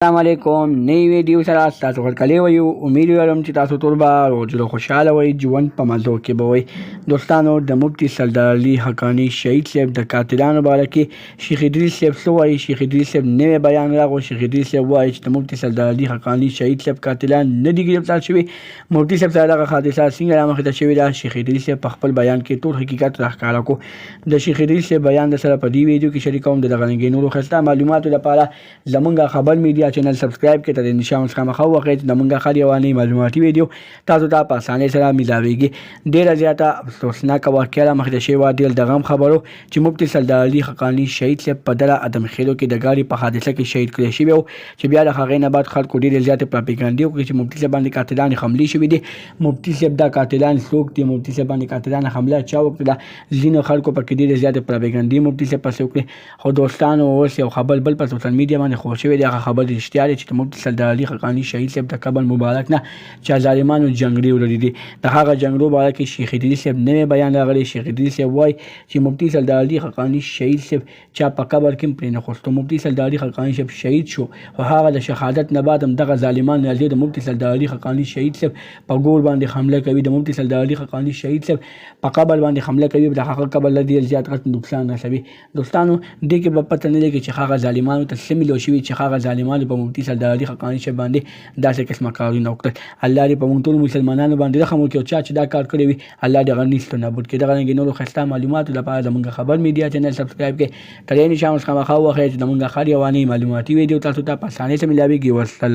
السلام علیکم نئی ویډیو سره تاسو ورکلی وایو امید لرم چې تاسو ټول به روزله خوشحاله وئ ژوند په مزو کې به وئ دوستانو د مفتي سردار علي حقاني شهید صاحب د قاتلانو باره کې شیخ ادریس صاحب څه وایي شیخ ادریس صاحب نوی بیان راغی شیخ ادریس صاحب وایي چې د مفتي سردار علي حقاني شهید صاحب قاتلان نه دي ګرفتار شوي مفتي صاحب سره دغه حادثه څنګه رامخې ته شوې ده شیخ ادریس صاحب په خپل بیان کې ټول حقیقت راښکاره کړو د شیخ ادریس صاحب بیان د سره په دې ویډیو کې شریکوم د دغه رنګې نورو ښایسته معلوماتو لپاره زمونږ خبر میډیا چینل سبسکرایب کړئ د نشان څخه مخه وکړئ چې زمونږ هر یوه معلوماتي ویډیو تاسو ته په اسانۍ سره میلاویږي ډېره زیاته افسوسناکه واقعه رامخې ته شوې وه ډېر د غم خبرو چې مفتي سردار علي حقاني شهید صاحب په دغه ادم خیلو کې د ګاډي په حادثه کې شهید کړی شوی و چې بیا د هغې نه بعد خلکو ډېرې زیاتې پراپیګنډې وکړې چې مفتي صاحب باندې قاتلان حملې شوي دي مفتي صاحب دا قاتلان څوک دي مفتي صاحب باندې قاتلان حمله چا وکړله ځینو خلکو پکې ډېرې زیاتې پراپیګنډې مفتي صاحب پسې وکړې خو دوستانو اوس یو خبر بل په سوشل میډیا باندې خپور شوی دی هغه خبر رښتیا دی چې د مفتي سردار علي حقاني شهید صاحب د قبر مبارک نه چې ظالمانو جنګړې وړلې دي د هغه جنګړو باره کې شیخ ادریس صاحب نوی بیان راغلی شیخ ادریس صاحب وایي چې مفتي سردار علي حقاني شهید صاحب چا په قبر کې هم پرې نه خوستو مفتي سردار علي حقاني صاحب شهید شو خو هغه د شهادت نه بعد هم دغه ظالمان راځي د مفتي سردار علي حقاني شهید صاحب په ګور باندې حمله کوي د مفتي سردار علي حقاني شهید صاحب په قبر باندې حمله کوي د هغه قبر له ډېر زیات غټ نقصان رسوي دوستانو دې کې به پته نه لګي چې هغه ظالمانو ته څه ملو شوي چې هغه ظالمانو په مفتي سردار علي حقاني صاحب باندې داسې قسمه کارونه وکړل الله دې په موږ ټولو مسلمانانو باندې رحم وکړي او چا چې دا کار کړی وي الله دې هغه نیست نابود کړي دغه رنګې نورو ښایسته معلوماتو لپاره زموږ خبر میډیا چینل سبسکرایب کړئ تر دې نشان څخه مخه ووهئ چې زموږ هر یوه معلوماتي ویډیو تاسو ته په اسانۍ سره میلاویږي والسلام